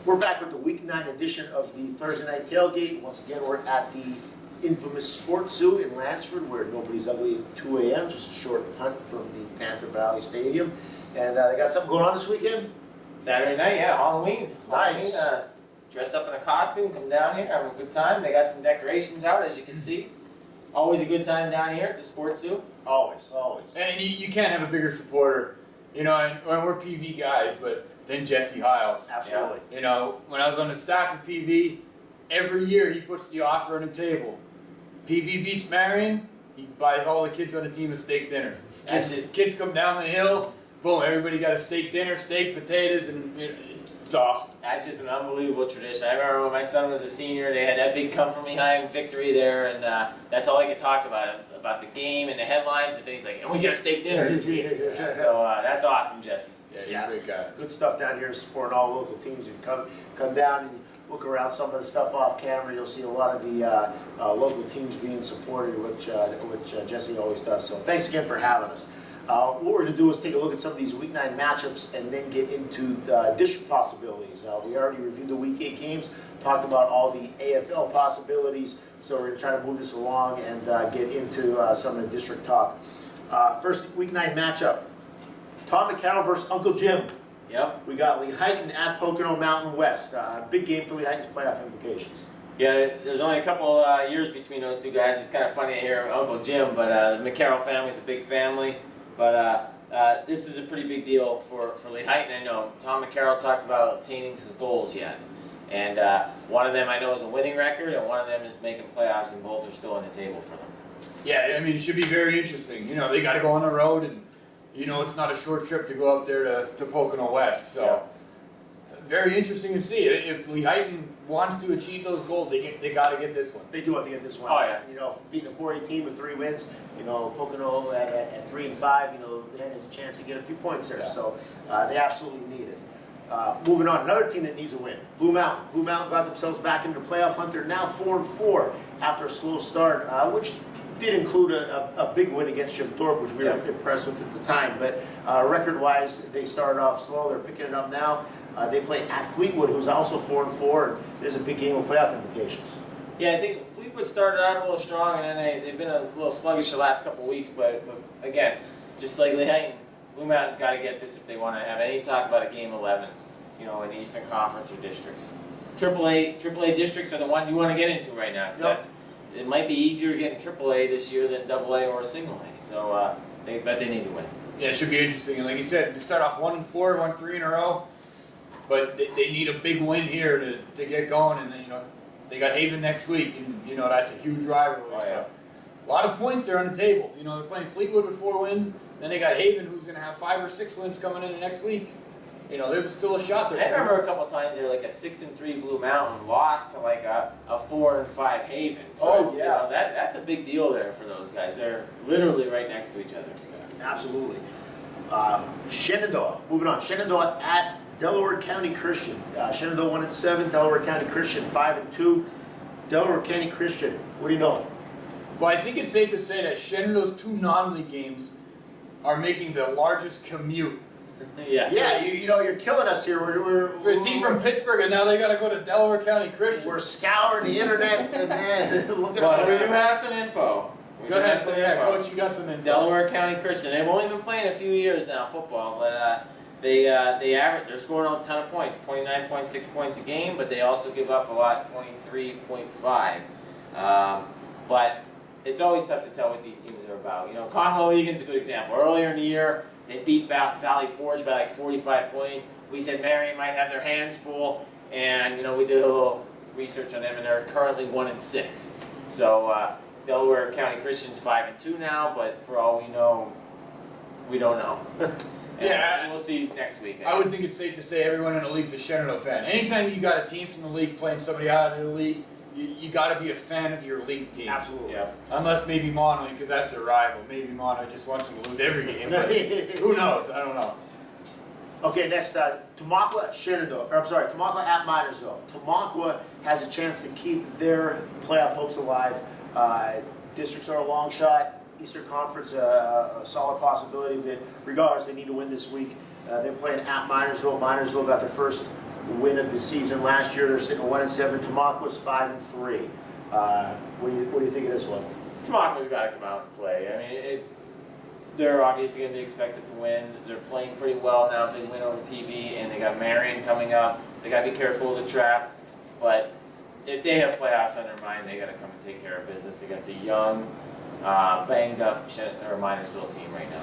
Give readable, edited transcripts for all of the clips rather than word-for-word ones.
We're back with the Week 9 edition of the Thursday Night Tailgate. Once again, we're at the infamous Sports Zoo in Lansford, where nobody's ugly at 2 a.m., just a short punt from the Panther Valley Stadium. And they got something going on this weekend? Saturday night, yeah, Halloween. Nice. Dress up in a costume, come down here, have a good time. They got some decorations out, as you can see. Always a good time down here at the Sports Zoo. Always, always. And you can't have a bigger supporter, you know, and we're PV guys, but than Jesse Hiles. Absolutely. You know, when I was on the staff of PV, every year he puts the offer on the table. PV beats Marian, he buys all the kids on the team a steak dinner. Kids come down the hill, boom, everybody got a steak dinner, steak, potatoes, and it's awesome. That's just an unbelievable tradition. I remember when my son was a senior, they had that big come from behind victory there, and that's all he could talk about the game and the headlines, but then he's like, and we get a steak dinner this week. So that's awesome, Jesse. Yeah, he's a great guy. Good stuff down here supporting all local teams. You come down and look around some of the stuff off camera. You'll see a lot of the local teams being supported, which Jesse always does. So thanks again for having us. What we're going to do is take a look at some of these Week 9 matchups and then get into the district possibilities. We already reviewed the Week 8 games, talked about all the AFL possibilities, so we're going to try to move this along and get into some of the district talk. First Week 9 matchup, Tom McCarroll versus Uncle Jim. Yep. We got Lehighton at Pocono Mountain West. Big game for Lehighton's playoff implications. Yeah, there's only a couple years between those two guys. It's kind of funny to hear Uncle Jim, but the McCarroll family's a big family. But this is a pretty big deal for Lehighton. I know Tom McCarroll talked about obtaining some goals yet. And one of them I know is a winning record, and one of them is making playoffs, and both are still on the table for them. Yeah, I mean, it should be very interesting. You know, they got to go on the road, and, you know, it's not a short trip to go out there to Pocono West. So, very interesting to see. If Lehighton wants to achieve those goals, they got to get this one. They do have to get this one. Oh, yeah. You know, beating a 4A team with 3 wins, you know, Pocono at 3 and 5, you know, they has a chance to get a few points there. Yeah. So they absolutely need it. Moving on, another team that needs a win, Blue Mountain. Blue Mountain got themselves back into the playoff hunt. They're now 4-4 after a slow start, which did include a big win against Jim Thorpe, which we were impressed with at the time. But record-wise, they started off slow. They're picking it up now. They play at Fleetwood, who's also 4-4, and there's a big game with playoff implications. Yeah, I think Fleetwood started out a little strong, and then they've been a little sluggish the last couple of weeks. But again, just like Lehighton, Blue Mountain's got to get this if they want to have any talk about a Game 11, you know, in the Eastern Conference or districts. AAA districts are the ones you want to get into right now. Cause it might be easier to get in AAA this year than AA or single A. So they need to win. Yeah, it should be interesting. And like you said, to start off 1-4, won 3 in a row. But they need a big win here to get going, and you know they got Haven next week, and you know that's a huge rivalry. Oh, yeah. So a lot of points there on the table. You know they're playing Fleetwood with 4 wins, then they got Haven who's going to have 5 or 6 wins coming in the next week. You know there's still a shot there. I remember a couple times there like a 6-3 Blue Mountain lost to like a 4-5 Haven. So, you know, that's a big deal there for those guys. They're literally right next to each other. Absolutely. Shenandoah. Moving on. Shenandoah at Delaware County Christian. Shenandoah 1-7. Delaware County Christian 5-2. Delaware County Christian. What do you know? Well, I think it's safe to say that Shenandoah's 2 non-league games are making the largest commute. Yeah, you know you're killing us here. We're for a team from Pittsburgh, and now they got to go to Delaware County Christian. We're scouring the internet, and man, look at well, we do have some info. Go ahead, Coach. You got some info. Delaware County Christian. They've only been playing a few years now, football, but they're scoring a ton of points, 29.6 points a game, but they also give up a lot, 23.5. But it's always tough to tell what these teams are about. You know, Conwell Egan's a good example. Earlier in the year, they beat Valley Forge by like 45 points. We said Marian might have their hands full, and you know we did a little research on them, and they're currently 1-6. So Delaware County Christian's 5-2 now, but for all we know, we don't know. Yeah, we'll see next week. I would think it's safe to say everyone in the league's a Shenandoah fan. Anytime you got a team from the league playing somebody out of the league, you got to be a fan of your league team. Absolutely. Yeah. Unless maybe Mono, because that's their rival. Maybe Mono just wants them to lose every game. Who knows? I don't know. Okay, next, Tamaqua at Shenandoah. Or I'm sorry, Tamaqua at Minersville. Tamaqua has a chance to keep their playoff hopes alive. Districts are a long shot. Eastern Conference, a solid possibility, but regardless, they need to win this week. They're playing at Minersville. Minersville got their first win of the season. Last year they're sitting at 1-7. Tamaqua 5-3. What do you think of this one? Tamaqua's got to come out and play. I mean, they're obviously going to be expected to win. They're playing pretty well now. They win over PV, and they got Marian coming up. They got to be careful of the trap. But if they have playoffs on their mind, they got to come and take care of business against a young, banged up Minersville team right now.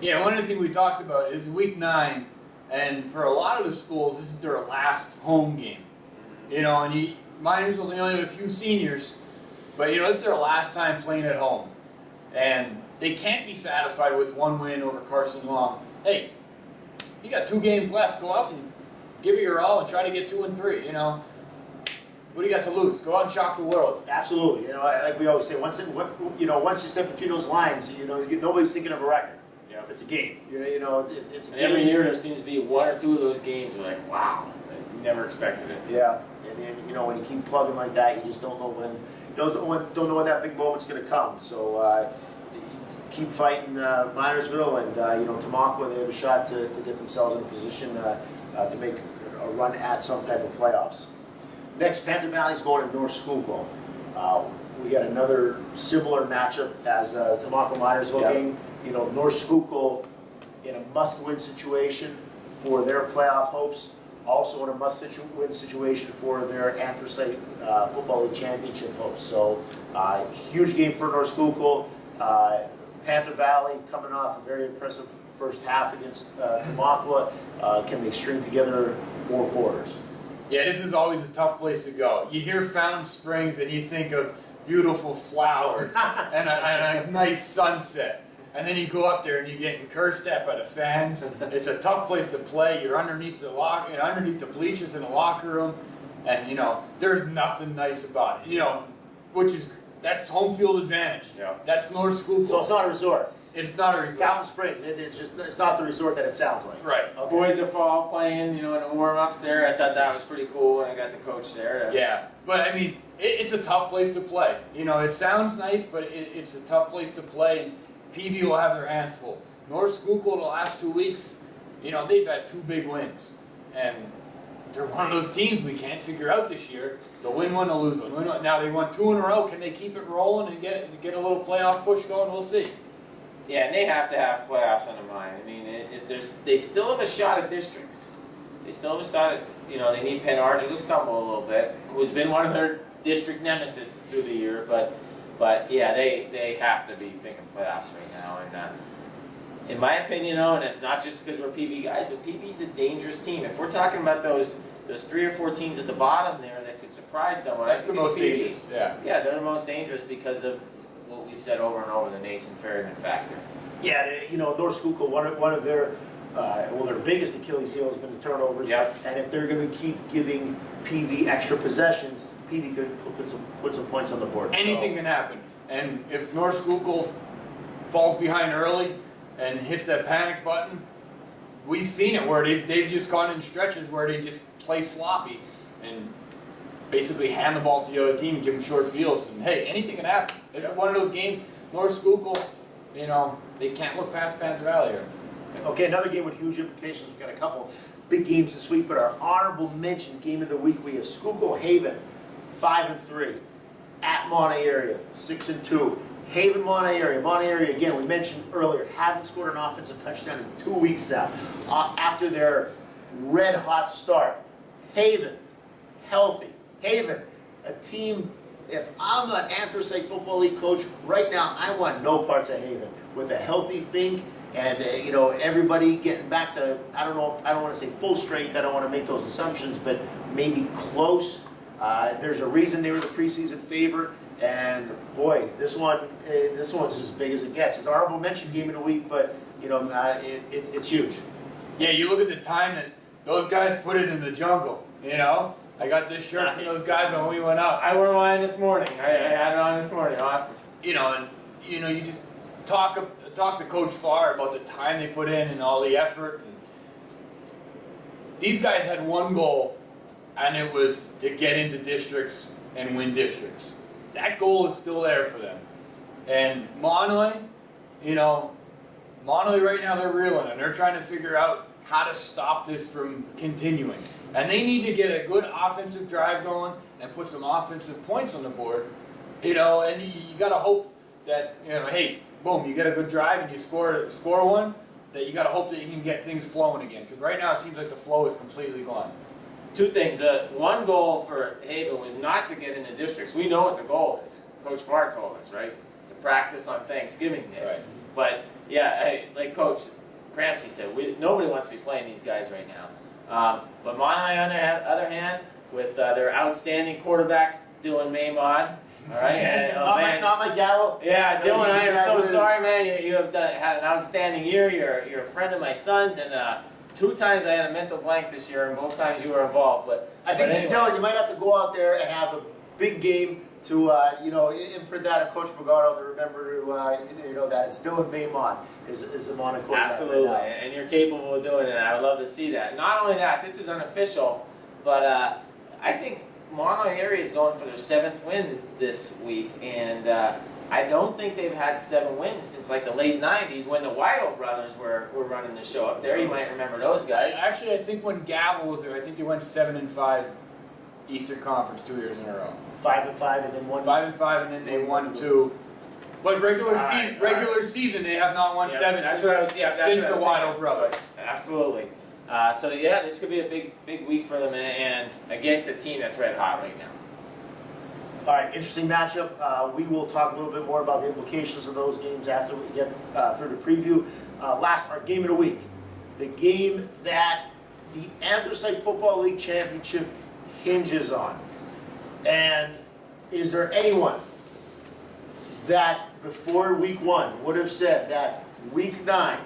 Yeah, one of the things we talked about is week 9, and for a lot of the schools, this is their last home game. You know, and Minersville, they only have a few seniors, but you know, it's their last time playing at home. And they can't be satisfied with one win over Carson Long. Hey, you got 2 games left. Go out and give it your all and try to get 2 and 3. You know, what do you got to lose? Go out and shock the world. Absolutely. You know, like we always say, once you step between those lines, you know, nobody's thinking of a record. Yeah. It's a game. You know, it's a game. Every year there seems to be 1 or 2 of those games. You're like, wow, I never expected it. Yeah, and then you know when you keep plugging like that, you just don't know when that big moment's going to come. So keep fighting Minersville, and you know Tamaqua, they have a shot to get themselves in a position to make a run at some type of playoffs. Next, Panther Valley's going to North Schuylkill. We got another similar matchup as the Tamaqua Minersville game. You know, North Schuylkill in a must-win situation for their playoff hopes. Also in a must-win situation for their Anthracite Football League Championship hopes. So, huge game for North Schuylkill. Panther Valley coming off a very impressive first half against Tamaqua. Can they string together 4 quarters? Yeah, this is always a tough place to go. You hear Fountain Springs and you think of beautiful flowers and a nice sunset. And then you go up there and you're getting cursed at by the fans. It's a tough place to play. You're underneath the bleachers in the locker room, and you know there's nothing nice about it. You know, that's home field advantage. Yeah. That's North Schuylkill. So it's not a resort. It's not a resort. Fountain Springs. It's not the resort that it sounds like. Right. Okay. Boys of Fall playing, you know, in the warm-ups there. I thought that was pretty cool when I got to coach there. Yeah, but I mean, it's a tough place to play. You know, it sounds nice, but it's a tough place to play. And PV will have their hands full. North Schuylkill the last 2 weeks, you know, they've had 2 big wins. And they're one of those teams we can't figure out this year. They'll win one, they'll lose one. Now they won 2 in a row. Can they keep it rolling and get a little playoff push going? We'll see. Yeah, and they have to have playoffs on their mind. I mean, they still have a shot at districts. They still have a shot at, you know, they need Penarge to stumble a little bit, who's been one of their district nemesis through the year, but yeah, they have to be thinking playoffs right now. And in my opinion, though, and it's not just because we're PV guys, but PV's a dangerous team. If we're talking about those 3 or 4 teams at the bottom there that could surprise someone, That's the most dangerous. Yeah. Yeah, they're the most dangerous because of what we've said over and over, the Nason Ferryman factor. Yeah, you know, North Schuylkill, one of their their biggest Achilles heel has been the turnovers. Yep. And if they're going to keep giving PV extra possessions, PV could put some points on the board. Anything can happen. And if North Schuylkill falls behind early and hits that panic button, we've seen it where they've just gone in stretches where they just play sloppy and basically hand the ball to the other team and give them short fields. And hey, anything can happen. This is one of those games. North Schuylkill, you know, they can't look past Panther Valley here. Okay, another game with huge implications. We've got a couple big games this week, but our honorable mention game of the week, we have Schuylkill Haven, 5-3, at Monterey, 6-2. Haven, Monterey, again, we mentioned earlier, haven't scored an offensive touchdown in 2 weeks now. After their red-hot start. Haven, healthy. Haven, a team, if I'm an Anthracite Football League coach, right now I want no parts of Haven. With a healthy Fink and, you know, everybody getting back to, I don't want to say full strength, I don't want to make those assumptions, but maybe close. There's a reason they were the preseason favorite. And boy, this one's as big as it gets. It's an honorable mention game of the week, but you know it's huge. Yeah, you look at the time that those guys put it in the jungle. You know, I got this shirt from those guys when we went out. I wore mine this morning. I had it on this morning. Awesome. You know, and you know, you just talk to Coach Farr about the time they put in and all the effort. And these guys had one goal, and it was to get into districts and win districts. That goal is still there for them. And Monoy, you know, Monoy right now they're reeling and they're trying to figure out how to stop this from continuing. And they need to get a good offensive drive going and put some offensive points on the board. You know, and you got to hope that, you know, hey, boom, you get a good drive and you score one, that you got to hope that you can get things flowing again. Because right now it seems like the flow is completely gone. Two things. One goal for Haven was not to get into districts. We know what the goal is. Coach Farr told us, right? To practice on Thanksgiving Day. Right. But, yeah, hey, like Coach Crampsey said, nobody wants to be playing these guys right now. But Monterey, on the other hand, with their outstanding quarterback, Dylan Maymod, all right? And, not my Gallo. Yeah, Dylan, I am so sorry, man. You have had an outstanding year. You're a friend of my son's, and 2 times I had a mental blank this year, and both times you were involved. But I think, anyway. Dylan, you might have to go out there and have a big game to, imprint that on Coach Bogardo to remember to, that it's Dylan Maymon is the Monaco quarterback. Absolutely, right now. and you're capable of doing it, and I would love to see that. Not only that, this is unofficial, but I think Mono area is going for their 7th win this week, and I don't think they've had 7 wins since like the late 90s when the Weidel brothers were running the show up there. You might remember those guys. Actually, I think when Gavel was there, I think they went 7-5 Eastern Conference 2 years in a row. 5-5 and then 1. 5-5 and then they won 2. But regular season they have not won 7 that's since, what I was, since the Weidel brothers. Absolutely. So yeah, this could be a big week for them, and against a team that's red hot right now. All right, interesting matchup. We will talk a little bit more about the implications of those games after we get through the preview. Our game of the week. The game that the Anthracite Football League Championship hinges on. And is there anyone that before week 1 would have said that week 9,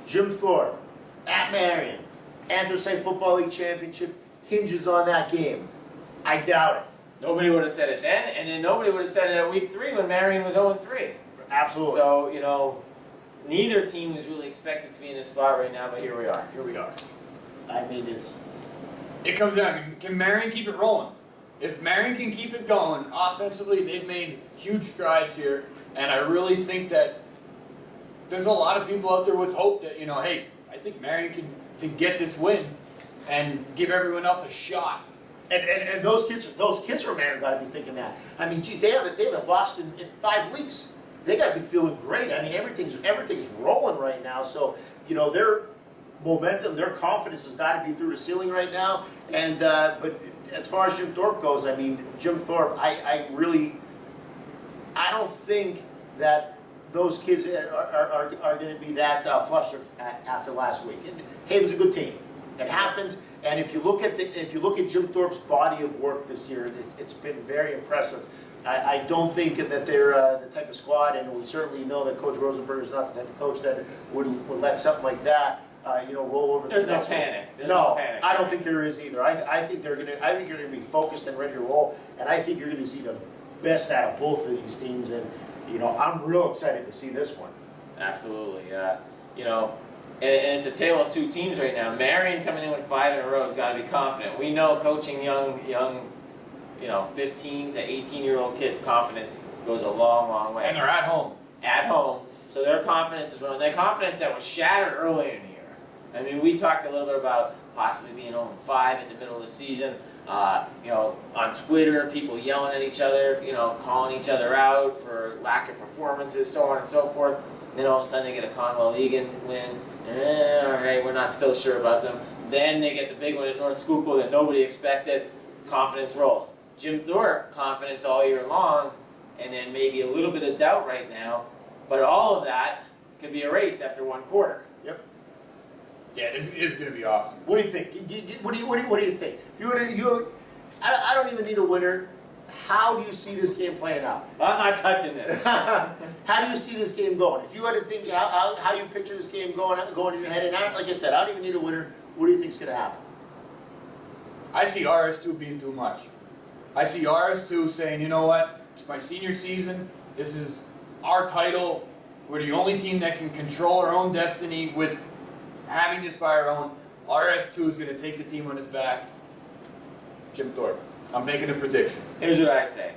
Jim Thorpe at Marian, Anthracite Football League Championship hinges on that game? I doubt it. Nobody would have said it then, and then nobody would have said it at week 3 when Marion was 0-3. Absolutely. So, neither team was really expected to be in this spot right now, but here we are. Here we are. I mean, It comes down, can Marion keep it rolling? If Marion can keep it going, offensively, they've made huge strides here, and I really think that there's a lot of people out there with hope that, hey, I think Marion can get this win and give everyone else a shot. And those kids from Marion got to be thinking that. I mean, geez, they haven't lost in 5 weeks. They got to be feeling great. I mean, everything's rolling right now. So their momentum, their confidence has got to be through the ceiling right now. And but as far as Jim Thorpe goes, I mean, Jim Thorpe, I don't think that those kids are going to be that flustered after last week. And Haven's a good team. It happens. And if you look at Jim Thorpe's body of work this year, it's been very impressive. I don't think that they're the type of squad, and we certainly know that Coach Rosenberg is not the type of coach that would let something like that roll over. There's no panic. There's no panic. I don't think there is either. I think you're gonna be focused and ready to roll, and I think you're gonna see the best out of both of these teams. And I'm real excited to see this one. Absolutely. And it's a tale of 2 teams right now. Marion coming in with 5 in a row has got to be confident. We know coaching young 15 to 18-year-old kids, confidence goes a long way. And they're at home. At home. So their confidence is running. Their confidence that was shattered earlier in the year. I mean, we talked a little bit about possibly being 0-5 at the middle of the season. On Twitter, people yelling at each other, calling each other out for lack of performances, so on and so forth. Then all of a sudden they get a Conwell-Egan win. All right, we're not still sure about them. Then they get the big one at North Schuylkill that nobody expected. Confidence rolls. Jim Thorpe, confidence all year long, and then maybe a little bit of doubt right now. But all of that could be erased after 1 quarter. Yep. Yeah, this is going to be awesome. What do you think? What do you think? I don't even need a winner. How do you see this game playing out? I'm not touching this. How do you see this game going? If you had to think how you picture this game going in your head, and like I said, I don't even need a winner. What do you think is going to happen? I see RS2 being too much. I see RS2 saying, you know what, it's my senior season, this is our title, we're the only team that can control our own destiny with having this by our own. RS2 is going to take the team on his back. Jim Thorpe. I'm making a prediction. Here's what I say.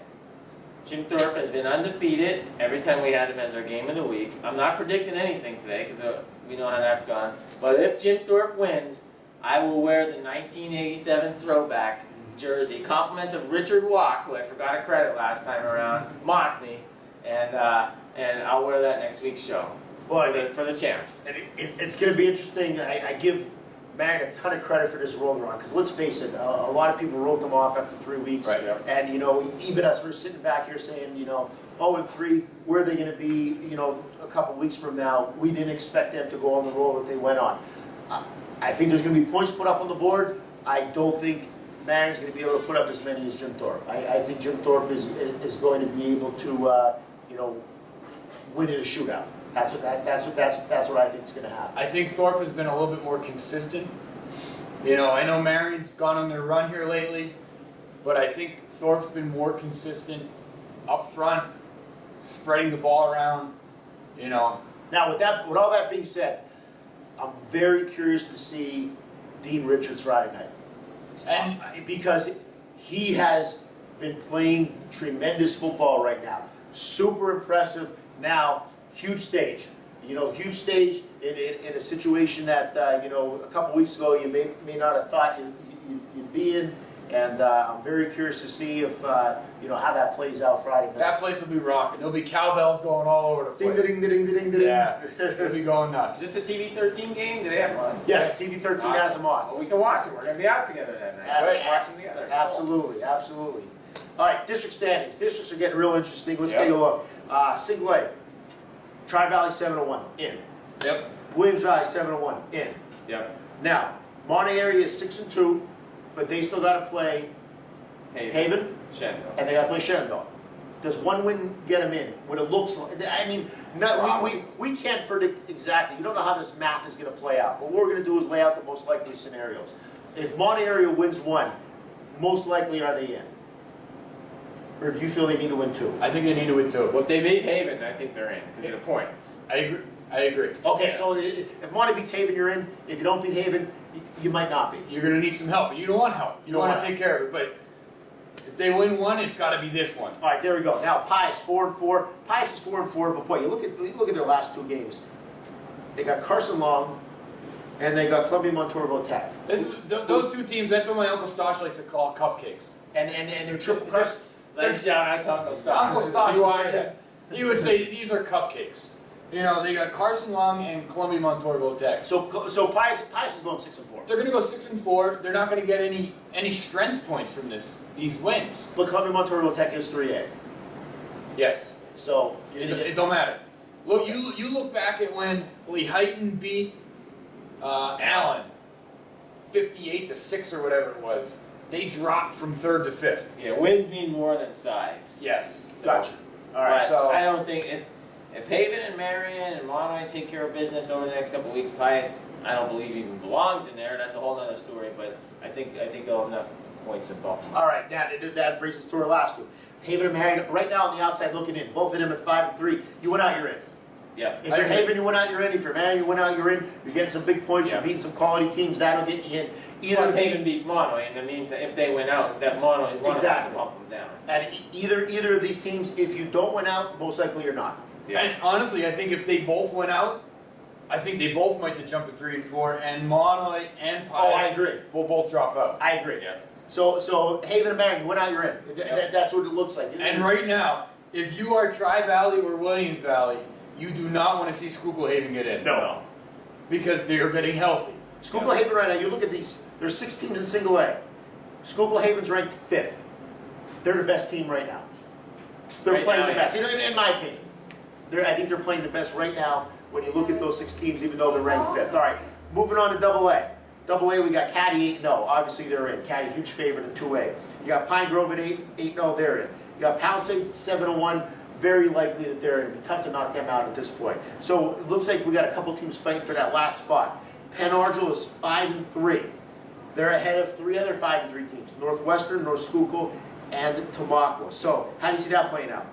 Jim Thorpe has been undefeated every time we had him as our game of the week. I'm not predicting anything today because we know how that's gone. But if Jim Thorpe wins, I will wear the 1987 throwback jersey. Compliments of Richard Walk, who I forgot to credit last time around, Motsney, and I'll wear that next week's show for the champs. And it's going to be interesting. I give Marian a ton of credit for this roller on, because let's face it, a lot of people wrote them off after 3 weeks. Right, yeah. And, even us, we're sitting back here saying, 0-3, where are they going to be, a couple weeks from now? We didn't expect them to go on the roll that they went on. I think there's going to be points put up on the board. I don't think Marian's going to be able to put up as many as Jim Thorpe. I think Jim Thorpe is going to be able to, win in a shootout. That's what I think is going to happen. I think Thorpe has been a little bit more consistent. I know Marian's gone on their run here lately, but I think Thorpe's been more consistent up front, spreading the ball around. Now, with all that being said, I'm very curious to see Dean Richards Friday night, and because he has been playing tremendous football right now, super impressive. Now, huge stage. Huge stage in a situation that, a couple weeks ago you may not have thought you'd be in. And I'm very curious to see if, how that plays out Friday night. That place will be rocking. There'll be cowbells going all over the place. Ding, ding, ding, ding, ding, ding. Yeah, it'll be going nuts. Is this a TV 13 game? Do they have one? Yes, TV 13 has them on. Well, we can watch it. We're going to be out together that night. Right. Watch them together. Absolutely, absolutely. All right, district standings. Districts are getting real interesting. Let's take a look. Single A, Tri-Valley 7-1, in. Yep. Williams Valley 7-1, in. Yep. Now, Monterey area is 6-2, but they still got to play Haven, Shenandoah. and they got to play Shenandoah. Does one win get them in? What it looks like? We can't predict exactly. You don't know how this math is going to play out. What we're going to do is lay out the most likely scenarios. If Monterey area wins one, most likely are they in? Or do you feel they need to win two? I think they need to win two. Well, if they beat Haven, I think they're in because of the points. I agree. Okay, so if Monterey beats Haven, you're in. If you don't beat Haven, you might not be. You're going to need some help. You don't want help. You don't want to take care of it. But if they win one, it's got to be this one. All right, there we go. Now Pius 4-4. Pius is 4-4, but boy, you look at their last two games. They got Carson Long, and they got Columbia Montorvo Tech. Those two teams. That's what my Uncle Stosh liked to call cupcakes. And they're triple Carson. Nice shout out to Uncle Stosh. Uncle Stosh he would say these are cupcakes. They got Carson Long and Columbia Montorvo Tech. So Pius is going 6-4. They're going to go 6-4. They're not going to get any strength points from these wins. But Columbia Montorvo Tech is 3A. Yes. So It don't matter. Look, you look back at when Lehighton beat Allen 58-6 or whatever it was. They dropped from 3rd to 5th. Yeah, wins mean more than size. Yes. So, gotcha. All right. So I don't think if Haven and Marian and Monterey take care of business over the next couple of weeks, Pius, I don't believe even belongs in there. That's a whole other story. But I think they'll have enough points to bump. All right. Now that brings us to our last one. Haven and Marian, right now on the outside looking in, both of them at 5-3. You went out, you're in. Yeah. If you're Haven, you went out, you're in. If you're Marian, you went out, you're in. You're getting some big points. Yeah. You're beating some quality teams. That'll get you in. Plus Haven beats Monterey, and that means if they win out, that Monterey is going to have to bump them down. And either of these teams, if you don't win out, most likely you're not. Yeah. And honestly, I think if they both went out, I think they both might to jump at 3 and 4, and Monterey and Pius Oh, I agree. will both drop out. I agree. Yeah. So Haven and Marian, you went out, you're in. That's what it looks like. And right now, if you are Tri-Valley or Williams Valley, you do not want to see Schuylkill Haven get in. No. Because they are getting healthy. Schuylkill Haven right now, you look at these, there's 6 teams in single A. Schuylkill Haven's ranked 5th. They're the best team right now. They're Right playing now, the best, in my opinion. I think they're playing the best right now when you look at those 6 teams, even though they're ranked 5th. All right, moving on to Double A. Double A, we got Caddy 8-0. Obviously, they're in. Caddy, huge favorite in 2A. You got Pine Grove at 8-0, they're in. You got Palisades at 7-1. Very likely that they're in. It'd be tough to knock them out at this point. So it looks like we got a couple teams fighting for that last spot. Penn Argyl is 5-3. They're ahead of 3 other 5-3 teams: Northwestern, North Schuylkill, and Tamaqua. So how do you see that playing out?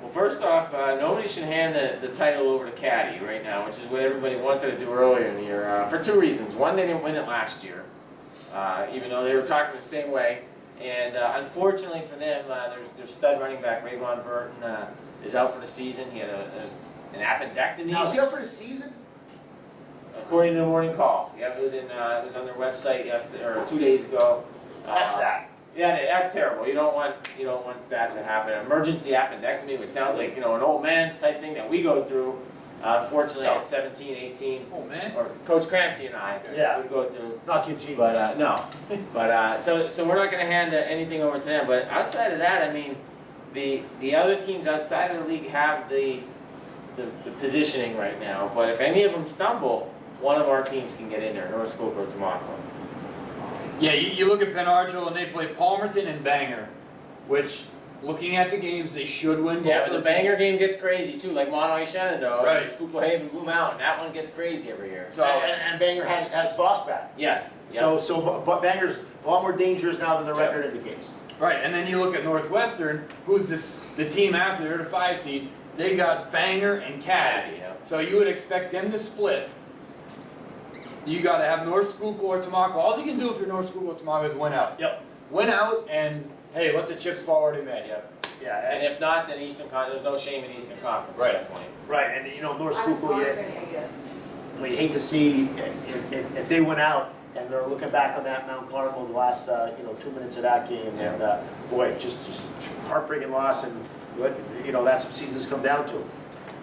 Well, first off, nobody should hand the title over to Caddy right now, which is what everybody wanted to do earlier in the year, for 2 reasons. One, they didn't win it last year, even though they were talking the same way. And unfortunately for them, their stud running back, Rayvon Burton, is out for the season. He had an appendectomy. Now, is he out for the season? According to the Morning Call. Yeah, it was on their website yesterday or 2 days ago. That's sad. Yeah, that's terrible. You don't want that to happen. An emergency appendectomy, which sounds like an old man's type thing that we go through. Unfortunately, at 17, 18, Oh man. or Coach Crampsey and I would go through. Not good genius. But no, but so we're not going to hand anything over to them. But outside of that, I mean, the other teams outside of the league have the positioning right now. But if any of them stumble, one of our teams can get in there. North Schuylkill or Tamaqua. Yeah, you look at Penargil and they play Palmerton and Bangor, which, looking at the games, they should win. Yeah, both but the those Bangor games. game gets crazy too, like Monterey Shenandoah, Right. and Schuylkill Haven, Blue Mountain. That one gets crazy every year. So And Bangor has Boss back. Yes. But Bangor's a lot more dangerous now than the record indicates. right, and then you look at Northwestern, who's the team after they're the 5 seed. They got Bangor and Caddy. Yeah. So you would expect them to split. You got to have North Schuylkill or Tamaqua. All you can do if you're North Schuylkill or Tamaqua is win out. Yep. Win out, and hey, let the chips fall where they may. Yep. Yeah. And if not, then Eastern Conference. There's no shame in Eastern Conference Right. at that point. Right, and North I was Schuylkill, wondering, I guess. we hate to see if they went out and they're looking back on that Mount Carmel the last 2 minutes of that game, and boy, just heartbreaking loss, and that's what seasons come down to.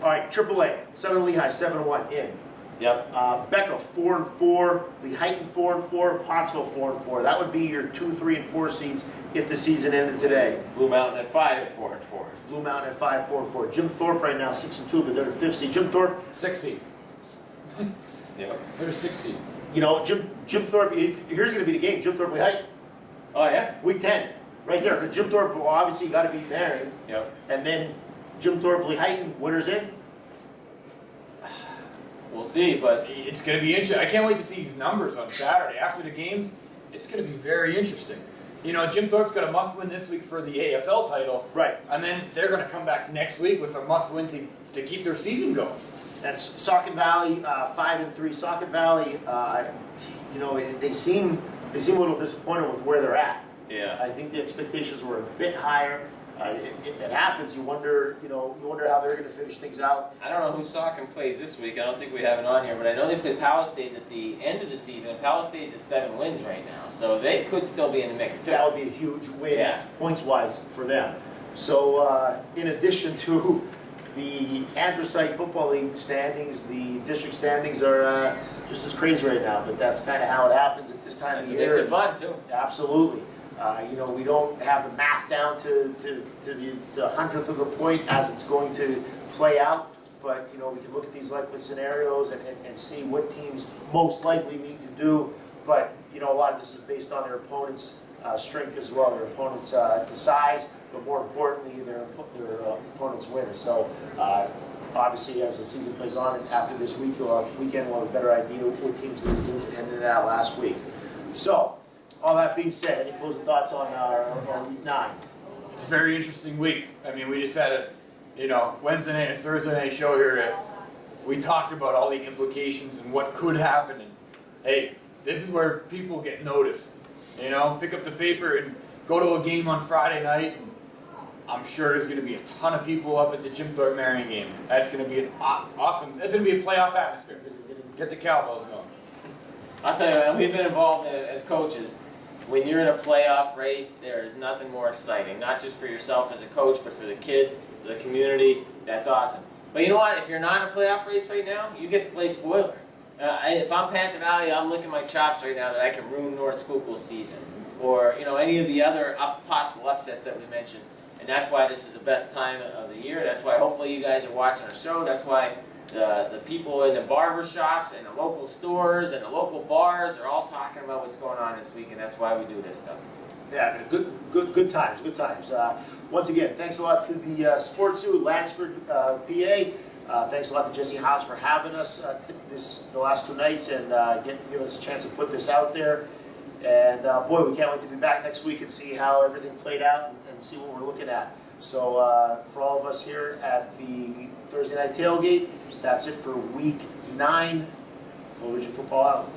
All right, AAA, Southern Lehigh 7-1 in. Yep. Becca 4-4, Lehighton 4-4, Pottsville 4-4. That would be your 2, 3, and 4 seeds if the season ended today. Blue Mountain at 5 at 4-4. Blue Mountain at 5, 4-4. Jim Thorpe right now 6-2, but they're the 5th seed. Jim Thorpe, 6 seed. Yep. They're 6 seed. Jim Thorpe. Here's going to be the game. Jim Thorpe Lehighton, Oh yeah. week 10, right there. But Jim Thorpe will obviously got to beat Marian, Yep. and then Jim Thorpe Lehighton, winners in. We'll see, but It's going to be interesting. I can't wait to see these numbers on Saturday. After the games, it's going to be very interesting. Jim Thorpe's got a must-win this week for the AFL title. Right. And then they're going to come back next week with a must-win to keep their season going. That's Saucon Valley 5-3. Saucon Valley, they seem a little disappointed with where they're at. yeah. I think the expectations were a bit higher. It happens. You wonder how they're going to finish things out. I don't know who Saucon plays this week. I don't think we have it on here, but I know they play Palisades at the end of the season. And Palisades is 7 wins right now, so they could still be in the mix too. That would be a huge win, Yeah. points-wise, for them. So, in addition to the Anthracite Football League standings, the district standings are just as crazy right now. But that's kind of how it happens at this time It's of a year. mix of fun too. Absolutely. We don't have the math down to the 100th of a point as it's going to play out, but we can look at these likely scenarios and see what teams most likely need to do. But a lot of this is based on their opponent's strength as well, their opponent's size, but more importantly, their opponent's wins. So obviously, as the season plays on, and after this weekend, we'll have a better idea of what teams need to do heading into that last week. So. All that being said, any closing thoughts on week 9? It's a very interesting week. I mean, we just had a Wednesday night and Thursday night show here. We talked about all the implications and what could happen. And hey, this is where people get noticed. Pick up the paper and go to a game on Friday night. And I'm sure there's going to be a ton of people up at the Jim Thorpe Marian game. That's going to be an awesome. That's going to be a playoff atmosphere. Get the cowbells going. I'll tell you, we've been involved in it as coaches. When you're in a playoff race, there is nothing more exciting. Not just for yourself as a coach, but for the kids, for the community. That's awesome. But you know what? If you're not in a playoff race right now, you get to play spoiler. If I'm Panther Valley, I'm licking my chops right now that I can ruin North Schuylkill's season. Or any of the other possible upsets that we mentioned. And that's why this is the best time of the year. That's why hopefully you guys are watching our show. That's why the people in the barber shops and the local stores and the local bars are all talking about what's going on this week, and that's why we do this stuff. Yeah, good times, good times. Once again, thanks a lot to the Sports Zoo, Lansford, PA. Thanks a lot to Jesse Haas for having us the last 2 nights and giving us a chance to put this out there. And boy, we can't wait to be back next week and see how everything played out and see what we're looking at. So for all of us here at the Thursday Night Tailgate, that's it for week 9. Go Region Football out.